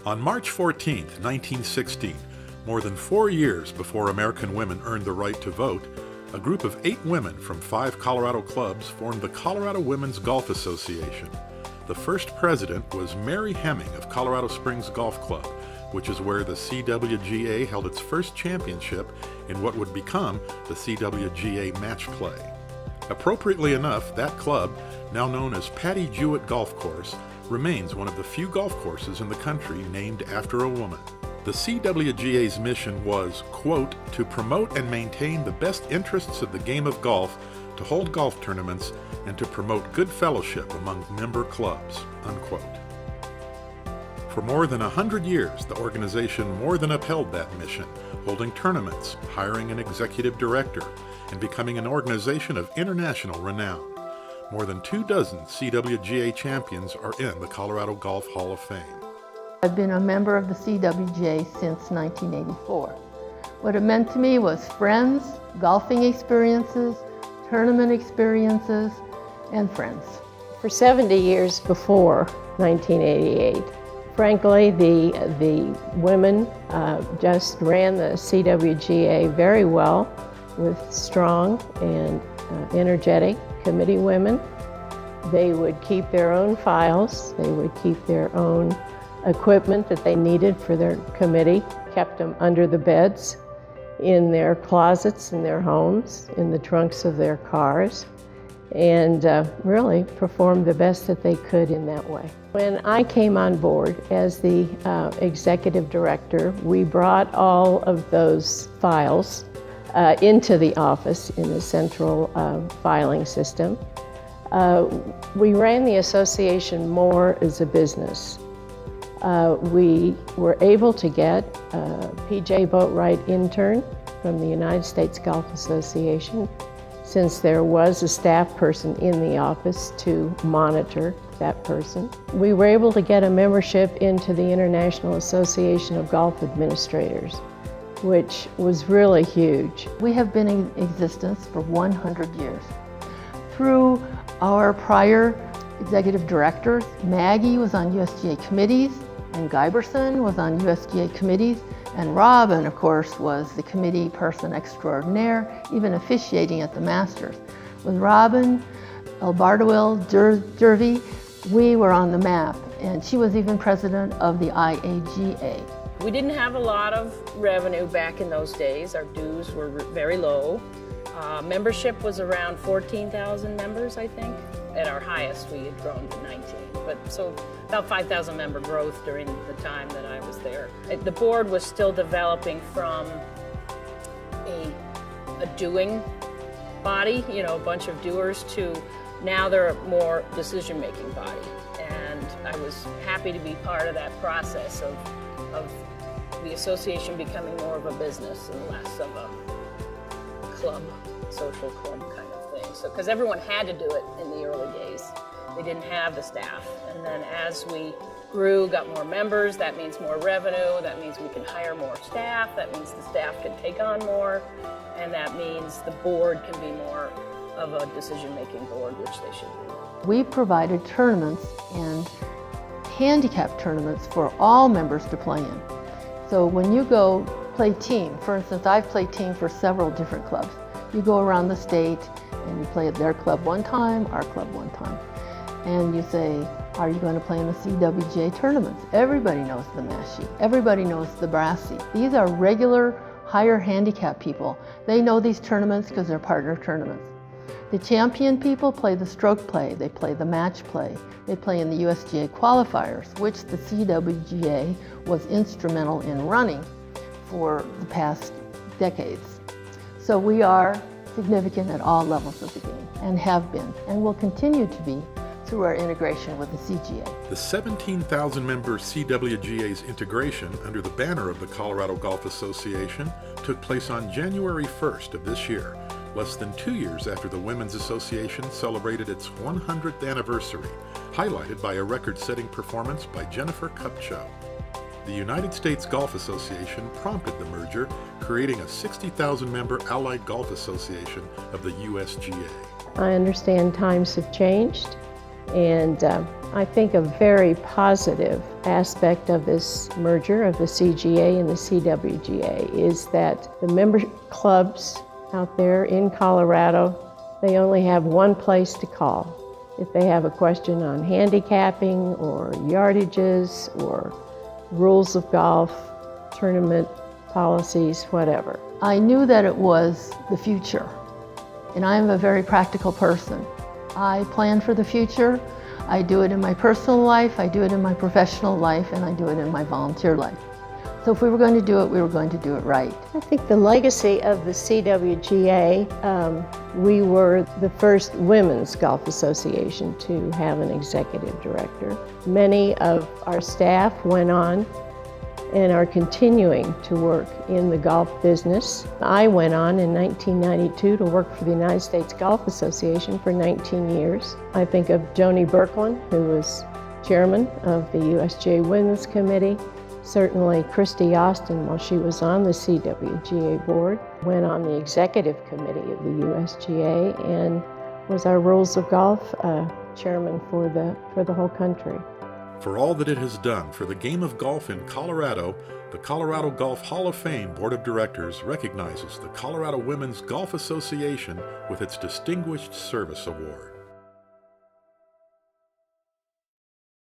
On March 14, 1916, more than 4 years before American women earned the right to vote, a group of 8 women from 5 Colorado clubs formed the Colorado Women's Golf Association. The first president was Mary Hemming of Colorado Springs Golf Club, which is where the CWGA held its first championship in what would become the CWGA Match Play. Appropriately enough, that club, now known as Patty Jewett Golf Course, remains one of the few golf courses in the country named after a woman. The CWGA's mission was, quote, to promote and maintain the best interests of the game of golf, to hold golf tournaments, and to promote good fellowship among member clubs, unquote. For more than 100 years, the organization more than upheld that mission, holding tournaments, hiring an executive director, and becoming an organization of international renown. More than 24 CWGA champions are in the Colorado Golf Hall of Fame. I've been a member of the CWGA since 1984. What it meant to me was friends, golfing experiences, tournament experiences, and friends. For 70 years before 1988, frankly, the women just ran the CWGA very well with strong and energetic committee women. They would keep their own files, they would keep their own equipment that they needed for their committee, kept them under the beds, in their closets in their homes, in the trunks of their cars, and really performed the best that they could in that way. When I came on board as the executive director, we brought all of those files into the office in the central filing system. We ran the association more as a business. We were able to get a PJ Boatwright intern from the United States Golf Association, since there was a staff person in the office to monitor that person. We were able to get a membership into the International Association of Golf Administrators, which was really huge. We have been in existence for 100 years. Through our prior executive directors, Maggie was on USGA committees, and Guyberson was on USGA committees, and Robin, of course, was the committee person extraordinaire, even officiating at the Masters. With Robin, Albardoil, Dervey, we were on the map, and she was even president of the IAGA. We didn't have a lot of revenue back in those days. Our dues were very low. Membership was around 14,000 members, I think. At our highest, we had grown to 19. But so about 5,000 member growth during the time that I was there. The board was still developing from a doing body, you know, a bunch of doers, to now they're a more decision-making body. And I was happy to be part of that process of the association becoming more of a business and less of a club, social club kind of thing. So, because everyone had to do it in the early days. They didn't have the staff. And then as we grew, got more members, that means more revenue, that means we can hire more staff, that means the staff can take on more, and that means the board can be more of a decision-making board, which they should be. We provided tournaments and handicap tournaments for all members to play in. So when you go play team, for instance, I've played team for several different clubs. You go around the state and you play at their club one time, our club one time. And you say, are you going to play in the CWGA tournaments? Everybody knows the Massey. Everybody knows the Brassy. These are regular, higher handicap people. They know these tournaments because they're partner tournaments. The champion people play the stroke play. They play the match play. They play in the USGA qualifiers, which the CWGA was instrumental in running for the past decades. So we are significant at all levels of the game, and have been, and will continue to be through our integration with the CGA. The 17,000-member CWGA's integration under the banner of the Colorado Golf Association took place on January 1st of this year, less than 2 years after the Women's Association celebrated its 100th anniversary, highlighted by a record-setting performance by Jennifer Kupcho. The United States Golf Association prompted the merger, creating a 60,000-member Allied Golf Association of the USGA. I understand times have changed, And I think a very positive aspect of this merger of the CGA and the CWGA is that the member clubs out there in Colorado, they only have one place to call. If they have a question on handicapping or yardages or rules of golf, tournament policies, whatever. I knew that it was the future, and I am a very practical person. I plan for the future. I do it in my personal life, I do it in my professional life, and I do it in my volunteer life. So if we were going to do it, we were going to do it right. I think the legacy of the CWGA, we were the first women's golf association to have an executive director. Many of our staff went on and are continuing to work in the golf business. I went on in 1992 to work for the United States Golf Association for 19 years. I think of Joni Berkland, who was chairman of the USGA Women's Committee. Certainly Christy Austin, while she was on the CWGA board, went on the executive committee of the USGA and was our Rules of Golf chairman for the whole country. For all that it has done for the game of golf in Colorado, the Colorado Golf Hall of Fame Board of Directors recognizes the Colorado Women's Golf Association with its Distinguished Service Award.